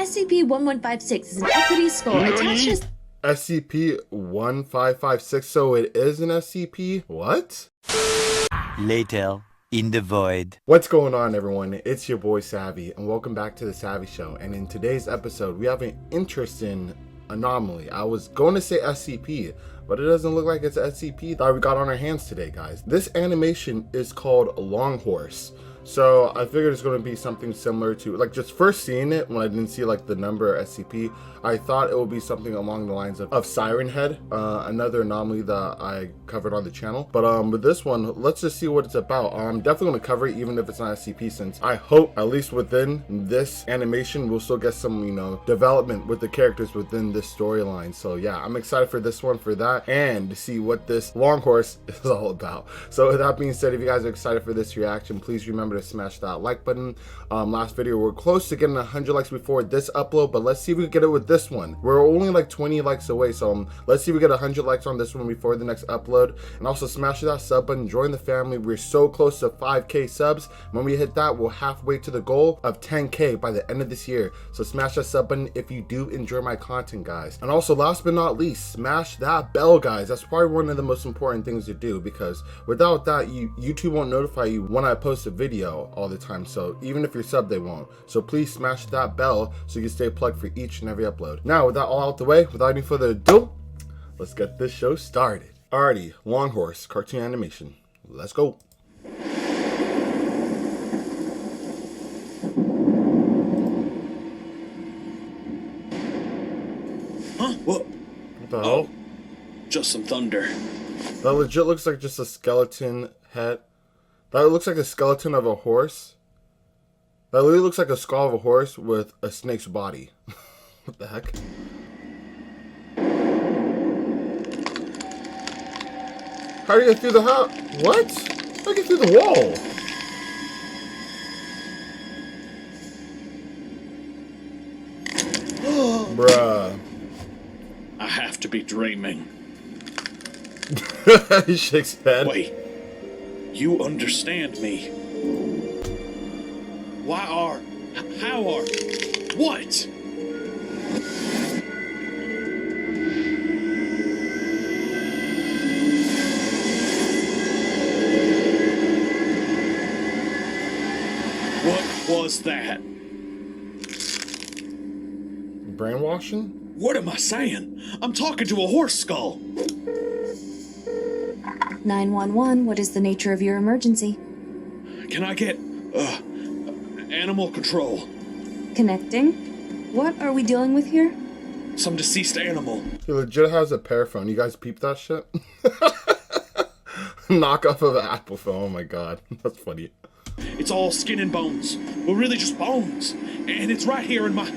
SCP-1156 is an equity skull attached to... SCP-1556, so it is an SCP? What? Later, in the void. What's going on, everyone? It's your boy Savvy, and welcome back to the Savvy Show. And in today's episode, we have an interesting anomaly. I was going to say SCP, but it doesn't look like it's an SCP that we got on our hands today, guys. This animation is called Long Horse. So I figured it's going to be something similar to, like, just first seeing it when I didn't see like the number SCP, I thought it would be something along the lines of Siren Head, another anomaly that I covered on the channel. But with this one, let's just see what it's about. I'm definitely going to cover it even if it's not SCP, since I hope at least within this animation we'll still get some, you know, development with the characters within this storyline. So yeah, I'm excited for this one for that and to see what this Long Horse is all about. So with that being said, if you guys are excited for this reaction, please remember to smash that like button. Last video we're close to getting 100 likes before this upload, but let's see if we can get it with this one. We're only like 20 likes away, so let's see if we get 100 likes on this one before the next upload. And also smash that sub button, join the family. We're so close to 5k subs. When we hit that, we're halfway to the goal of 10k by the end of this year. So smash that sub button if you do enjoy my content, guys. And also, last but not least, smash that bell, guys. That's probably one of the most important things to do, because without that, YouTube won't notify you when I post a video all the time. So even if you're subbed, they won't. So please smash that bell so you can stay plugged for each and every upload. Now, with that all out the way, without any further ado, let's get this show started. Alrighty, Long Horse cartoon animation. Let's go. Huh? What? What the hell? Just some thunder. That legit looks like just a skeleton head. That looks like a skeleton of a horse. That literally looks like a skull of a horse with a snake's body. What the heck? How do you get through the house? What? How do you get through the wall? Bruh. I have to be dreaming. He shakes his head. Wait. You understand me. What? What was that? Brainwashing? What am I saying? I'm talking to a horse skull. 911, what is the nature of your emergency? Can I get, animal control? Connecting? What are we dealing with here? Some deceased animal. He legit has a paraphone. You guys peep that shit? Knockoff of an Apple phone. Oh my god. That's funny. It's all skin and bones. Well, really just bones. And it's right here in my...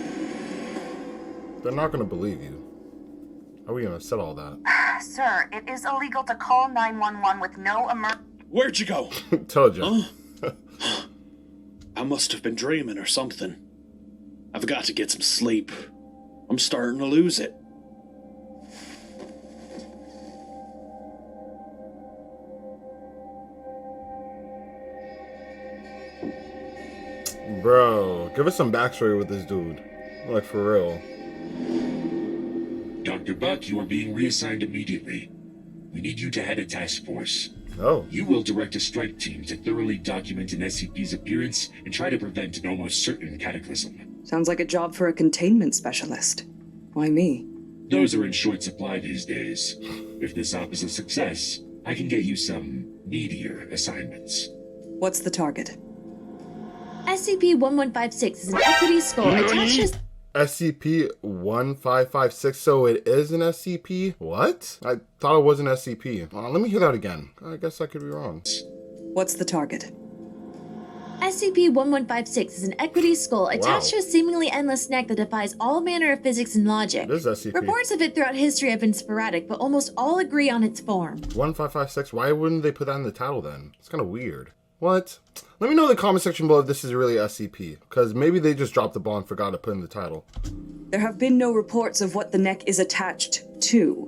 They're not gonna believe you. How are we gonna set all that? Sir, it is illegal to call 911 with no Where'd you go? Told you. I must have been dreaming or something. I've got to get some sleep. I'm starting to lose it. Bro, give us some backstory with this dude. Like, for real. Dr. Buck, you are being reassigned immediately. We need you to head a task force. Oh. You will direct a strike team to thoroughly document an SCP's appearance and try to prevent an almost certain cataclysm. Sounds like a job for a containment specialist. Why me? Those are in short supply these days. If this op is a success, I can get you some meatier assignments. What's the target? SCP-1156 is an equity skull attached to... SCP-1556, so it is an SCP? What? I thought it was an SCP. Let me hear that again. I guess I could be wrong. What's the target? SCP-1156 is an equity skull attached to a seemingly endless neck that defies all manner of physics and logic. It is SCP. Reports of it throughout history have been sporadic, but almost all agree on its form. 1556, why wouldn't they put that in the title then? It's kind of weird. What? Let me know in the comment section below if this is really SCP, because maybe they just dropped the ball and forgot to put in the title. There have been no reports of what the neck is attached to.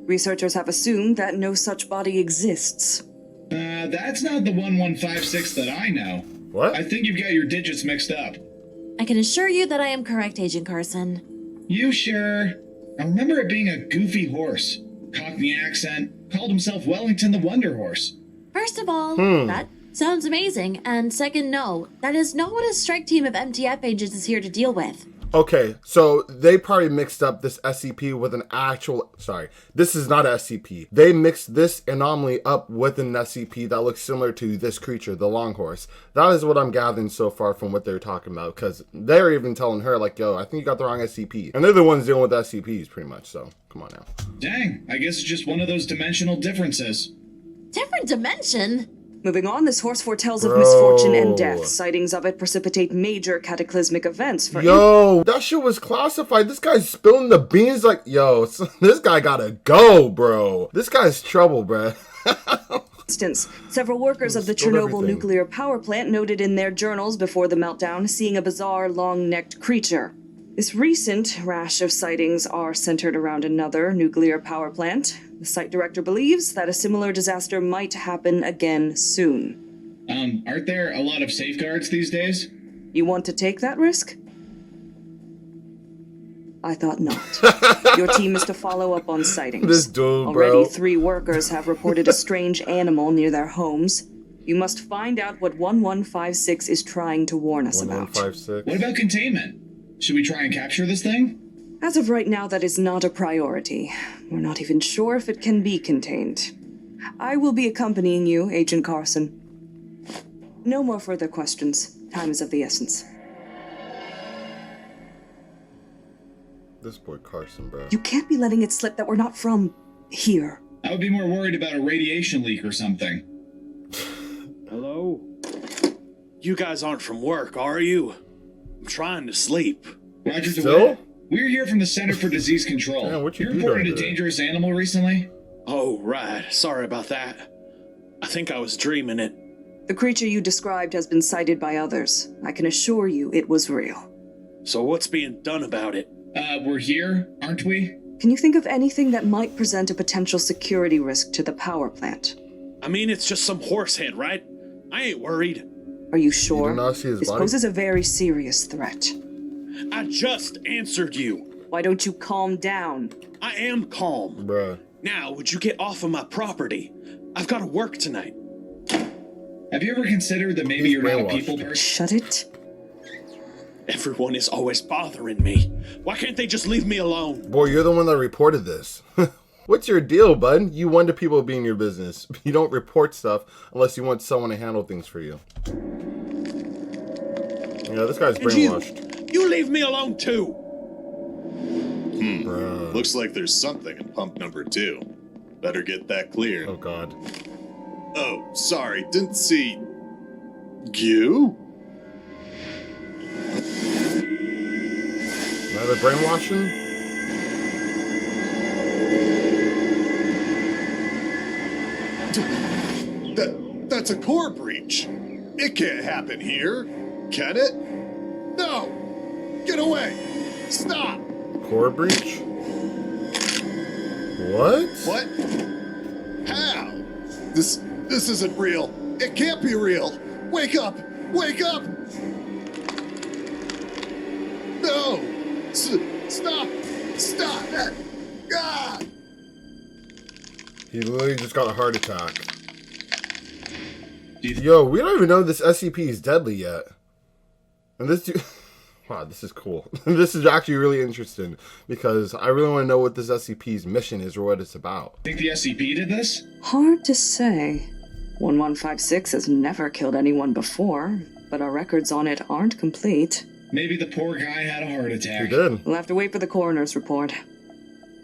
Researchers have assumed that no such body exists. That's not the 1156 that I know. What? I think you've got your digits mixed up. I can assure you that I am correct, Agent Carson. You sure? I remember it being a goofy horse. Cockney accent, called himself Wellington the Wonder Horse. First of all, that sounds amazing. And second, no, that is not what a strike team of MTF agents is here to deal with. Okay, so they probably mixed up this SCP with an actual... Sorry, this is not an SCP. They mixed this anomaly up with an SCP that looks similar to this creature, the long horse. That is what I'm gathering so far from what they're talking about, because they're even telling her, like, yo, I think you got the wrong SCP. And they're the ones dealing with SCPs, pretty much, so come on now. Dang, I guess it's just one of those dimensional differences. Different dimension? Moving on, this horse foretells of misfortune and death. Sightings of it precipitate major cataclysmic events for... Yo, that shit was classified. This guy's spilling the beans like... Yo, this guy gotta go, bro. This guy's trouble, bro. instance, several workers of the Chernobyl nuclear power plant noted in their journals before the meltdown seeing a bizarre, long-necked creature. This recent rash of sightings are centered around another nuclear power plant. The site director believes that a similar disaster might happen again soon. Aren't there a lot of safeguards these days? You want to take that risk? I thought not. Your team is to follow up on sightings. This dude, Already, bro. 3 workers have reported a strange animal near their homes. You must find out what 1156 is trying to warn us about. 1156. What about containment? Should we try and capture this thing? As of right now, that is not a priority. We're not even sure if it can be contained. I will be accompanying you, Agent Carson. No more further questions. Time is of the essence. This boy Carson, bro. You can't be letting it slip that we're not from here. I would be more worried about a radiation leak or something. Hello? You guys aren't from work, are you? I'm trying to sleep. Roger Still? DeWitt. We're here from the Center for Disease Control. Damn, what you You do reported down a there? dangerous animal recently? Oh, right. Sorry about that. I think I was dreaming it. The creature you described has been sighted by others. I can assure you it was real. So what's being done about it? We're here, aren't we? Can you think of anything that might present a potential security risk to the power plant? I mean, it's just some horsehead, right? I ain't worried. Are you sure? You do not see his This body? poses a very serious threat. I just answered you. Why don't you calm down? I am calm. Bruh. Now, would you get off of my property? I've got to work tonight. Have you ever considered that maybe He's you're not a brainwashed. people person? Shut it. Everyone is always bothering me. Why can't they just leave me alone? Boy, you're the one that reported this. What's your deal, bud? You wonder people being your business. You don't report stuff unless you want someone to handle things for you. Yeah, this guy's And brainwashed. you leave me alone too. Bruh. Looks like there's something in pump number 2. Better get that cleared. Oh, God. Oh, sorry, didn't see... You? Another brainwashing? That's a core breach. It can't happen here. Can it? No! Get away! Stop! Core breach? What? What? How? This isn't real. It can't be real. Wake up! Wake up! No! Stop! Stop! Ah! He literally just got a heart attack. Yo, we don't even know this SCP is deadly yet. And this dude... Wow, this is cool. This is actually really interesting because I really want to know what this SCP's mission is or what it's about. Think the SCP did this? Hard to say. 1156 has never killed anyone before, but our records on it aren't complete. Maybe the poor guy had a heart He attack. did. We'll have to wait for the coroner's report.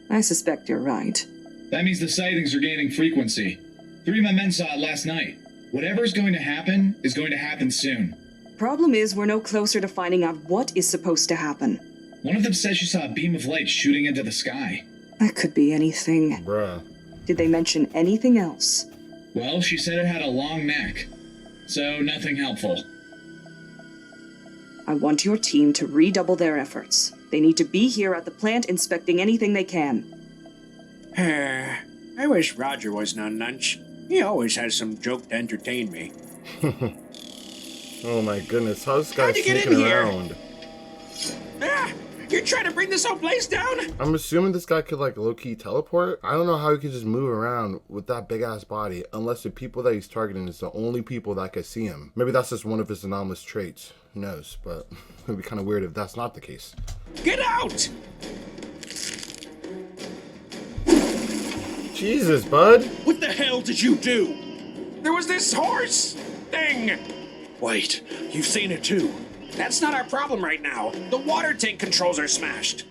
I suspect you're right. That means the sightings are gaining frequency. 3 of my men saw it last night. Whatever's going to happen is going to happen soon. Problem is, we're no closer to finding out what is supposed to happen. One of them says she saw a beam of light shooting into the sky. That could be anything. Bruh. Did they mention anything else? Well, she said it had a long neck. So, nothing helpful. I want your team to redouble their efforts. They need to be here at the plant inspecting anything they can. I wish Roger wasn't on lunch. He always has some joke to entertain me. Oh my goodness, how's this guy How'd you get sneaking in here? around? You're trying to bring this whole place down? I'm assuming this guy could like low-key teleport. I don't know how he could just move around with that big-ass body unless the people that he's targeting is the only people that could see him. Maybe that's just one of his anomalous traits. Who knows? But it would be kind of weird if that's not the case. Get out! Jesus, bud. What the hell did you do? There was this horse thing. Wait, you've seen it too. That's not our problem right now. The water tank controls are smashed.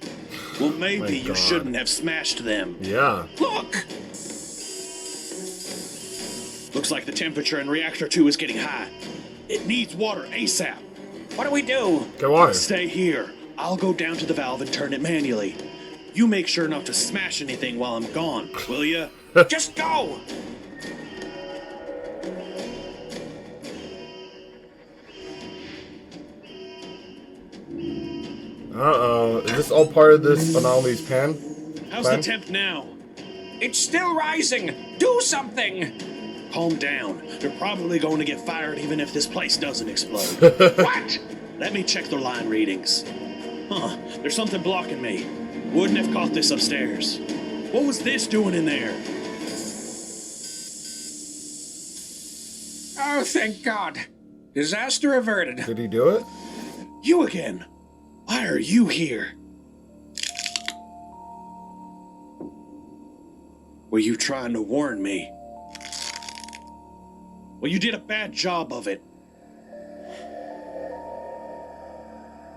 Well, maybe My you God. shouldn't have smashed them. Yeah. Look! Looks like the temperature in reactor 2 is getting high. It needs water ASAP. What do we do? Get water. Stay here. I'll go down to the valve and turn it manually. You make sure not to smash anything while I'm gone, will ya? Just go! Uh-oh. Is this all part of this anomaly's plan? How's the temp now? It's still rising! Do something! Calm down. They're probably going to get fired even if this place doesn't explode. What? Let me check their line readings. Huh, there's something blocking me. Wouldn't have caught this upstairs. What was this doing in there? Oh, thank God. Disaster averted. Did he do it? You again. Why are you here? Were you trying to warn me? Well, you did a bad job of it.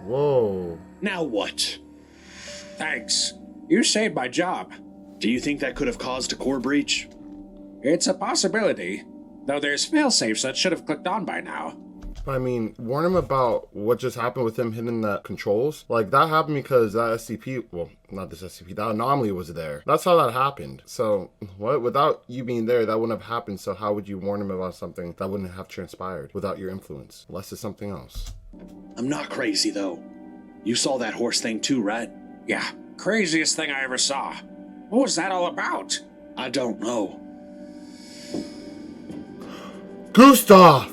Whoa. Now what? Thanks. You saved my job. Do you think that could have caused a core breach? It's a possibility. Though there's failsafes that should have clicked on by now. I mean, warn him about what just happened with him hitting the controls. Like, that happened because that SCP, well, not this SCP, that anomaly was there. That's how that happened. So, what? Without you being there, that wouldn't have happened. So how would you warn him about something that wouldn't have transpired without your influence? Unless it's something else. I'm not crazy, though. You saw that horse thing too, right? Yeah, craziest thing I ever saw. What was that all about? I don't know. Gustav!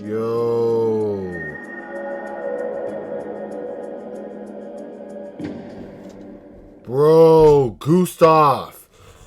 Yo. Bro, Gustav.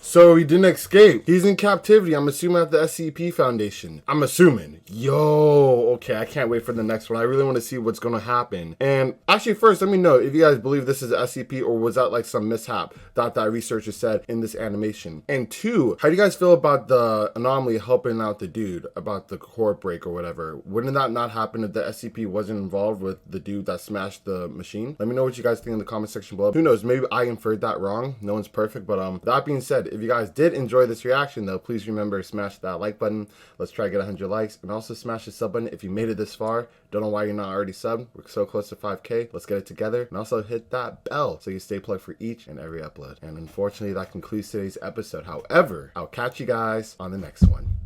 So he didn't escape. He's in captivity. I'm assuming at the SCP Foundation. I'm assuming. Yo, okay, I can't wait for the next one. I really want to see what's going to happen. And actually, first, let me know if you guys believe this is SCP or was that like some mishap that researcher said in this animation. And two, how do you guys feel about the anomaly helping out the dude about the core break or whatever? Wouldn't that not happen if the SCP wasn't involved with the dude that smashed the machine? Let me know what you guys think in the comment section below. Who knows, maybe I inferred that wrong. No one's perfect, but that being said, if you guys did enjoy this reaction though, please remember to smash that like button. Let's try to get 100 likes, and also smash the sub button if you made it this far. Don't know why you're not already subbed. We're so close to 5K. Let's get it together, and also hit that bell so you stay plugged for each and every upload. And unfortunately, that concludes today's episode. However, I'll catch you guys on the next one.